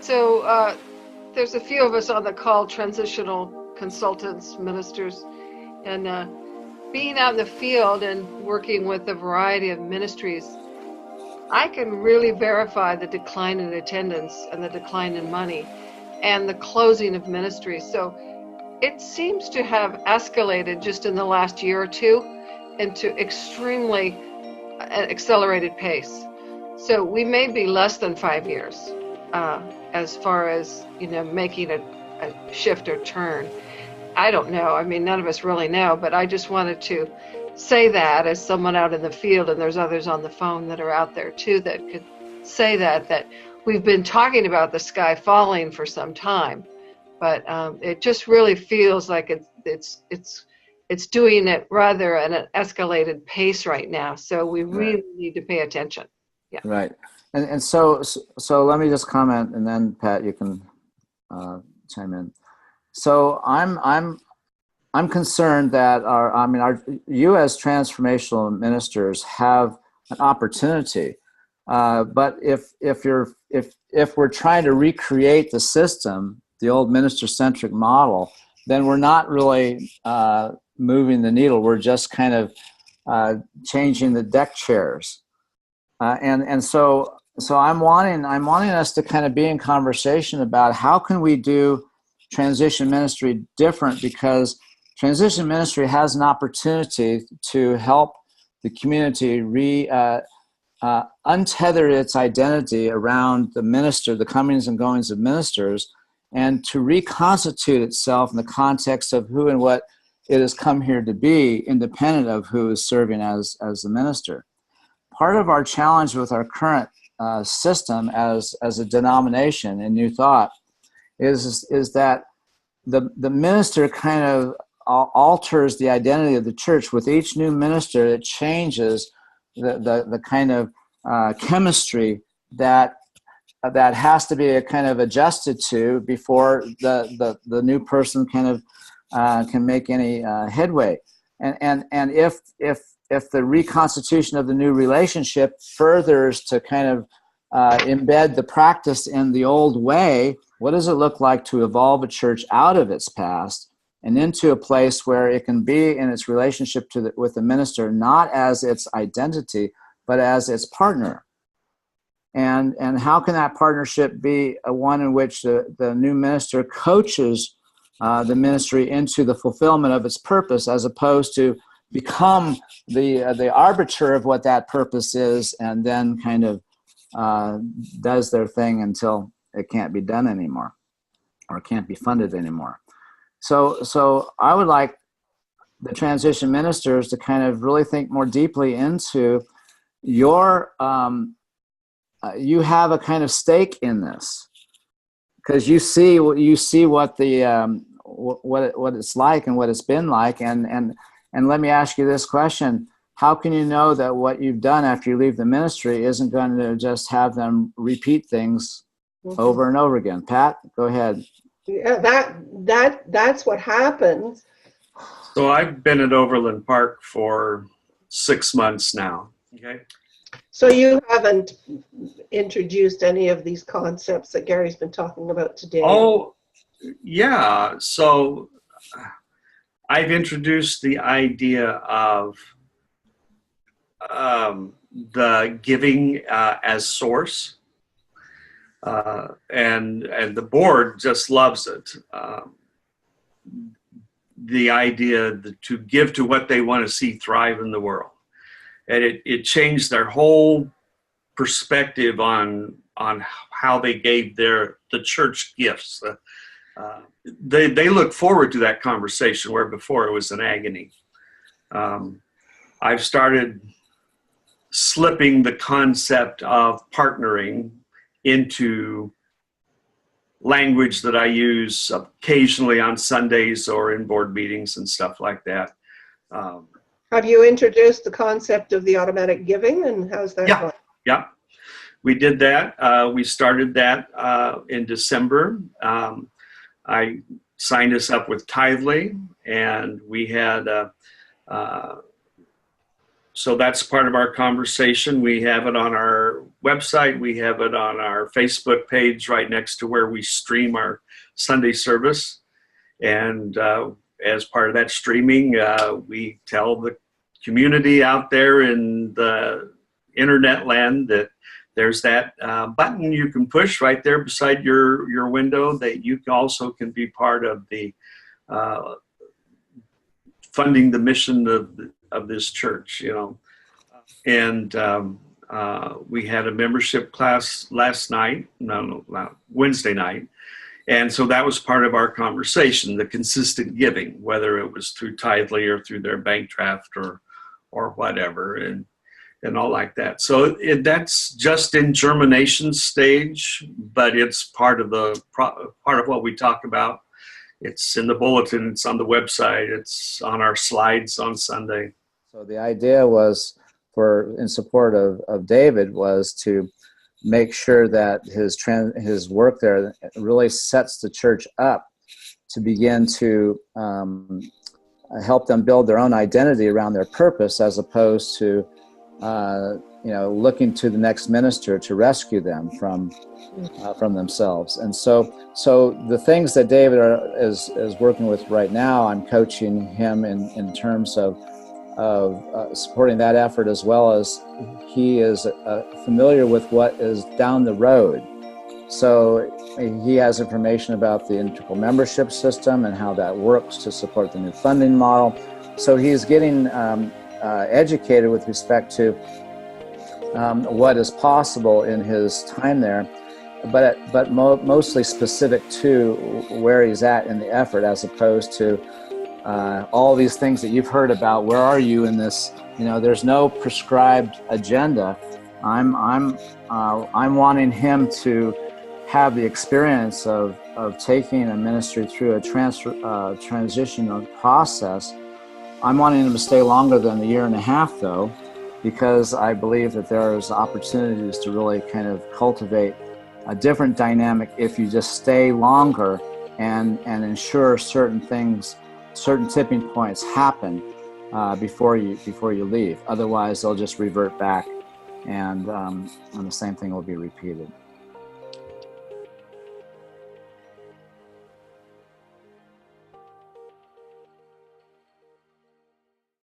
So there's a few of us on the call, transitional consultants, ministers, and being out in the field and working with a variety of ministries, I can really verify the decline in attendance and the decline in money and the closing of ministries. So it seems to have escalated just in the last year or two into extremely accelerated pace. So we may be less than 5 years as far as, making a shift or turn. I don't know. I mean, none of us really know, but I just wanted to say that as someone out in the field, and there's others on the phone that are out there too that could say that we've been talking about the sky falling for some time, but it just really feels like it's doing it rather at an escalated pace right now. So we really need to pay attention. Yeah. Right. And so let me just comment, and then Pat, you can chime in. So I'm concerned that you as transformational ministers have an opportunity, but if we're trying to recreate the system, the old minister-centric model, then we're not really moving the needle. We're just kind of changing the deck chairs, and so I'm wanting us to kind of be in conversation about how can we do transition ministry different, because transition ministry has an opportunity to help the community untether its identity around the minister, the comings and goings of ministers, and to reconstitute itself in the context of who and what it has come here to be, independent of who is serving as the minister. Part of our challenge with our current system as a denomination in New Thought is that the minister kind of alters the identity of the church. With each new minister, it changes the kind of chemistry that has to be a kind of adjusted to before the new person kind of can make any headway. And if the reconstitution of the new relationship furthers to kind of embed the practice in the old way, what does it look like to evolve a church out of its past and into a place where it can be in its relationship with the minister, not as its identity, but as its partner? And how can that partnership be one in which the new minister coaches the ministry into the fulfillment of its purpose, as opposed to become the arbiter of what that purpose is, and then kind of does their thing until it can't be done anymore or can't be funded anymore. So I would like the transition ministers to kind of really think more deeply into your you have a kind of stake in this, because you see what the what it's like and what it's been like, and let me ask you this question: how can you know that what you've done after you leave the ministry isn't going to just have them repeat things over and over again? Pat, go ahead. Yeah, that's what happens. So I've been at Overland Park for 6 months now. Okay. So you haven't introduced any of these concepts that Gary's been talking about today? Oh, yeah. So I've introduced the idea of the giving as source, and the board just loves it. The idea to give to what they want to see thrive in the world. And it changed their whole perspective on how they gave the church gifts. They look forward to that conversation, where before it was an agony. I've started slipping the concept of partnering into language that I use occasionally on Sundays or in board meetings and stuff like that. Have you introduced the concept of the automatic giving, and how's that going? Yeah, we did that. We started that in December. I signed us up with Tithely, and we had, so that's part of our conversation. We have it on our website. We have it on our Facebook page right next to where we stream our Sunday service. And as part of that streaming, we tell the community out there in the internet land that there's that button you can push right there beside your window that you also can be part of the funding the mission of this church, you know. And we had a membership class last night, Wednesday night. And so that was part of our conversation, the consistent giving, whether it was through Tithely or through their bank draft or whatever, and all like that. So that's just in germination stage, but it's part of what we talk about. It's in the bulletin, it's on the website, it's on our slides on Sunday. So the idea was, in support of David, was to make sure that his work there really sets the church up to begin to help them build their own identity around their purpose, as opposed to looking to the next minister to rescue them from themselves. And so the things that David is working with right now, I'm coaching him in terms of supporting that effort, as well as he is familiar with what is down the road. So he has information about the integral membership system and how that works to support the new funding model. So he's getting educated with respect to what is possible in his time there, but mostly specific to where he's at in the effort, as opposed to all these things that you've heard about. Where are you in this? There's no prescribed agenda. I'm wanting him to have the experience of taking a ministry through a transitional process. I'm wanting him to stay longer than a year and a half, though, because I believe that there's opportunities to really kind of cultivate a different dynamic if you just stay longer and ensure certain tipping points happen before you leave. Otherwise, they'll just revert back, and the same thing will be repeated.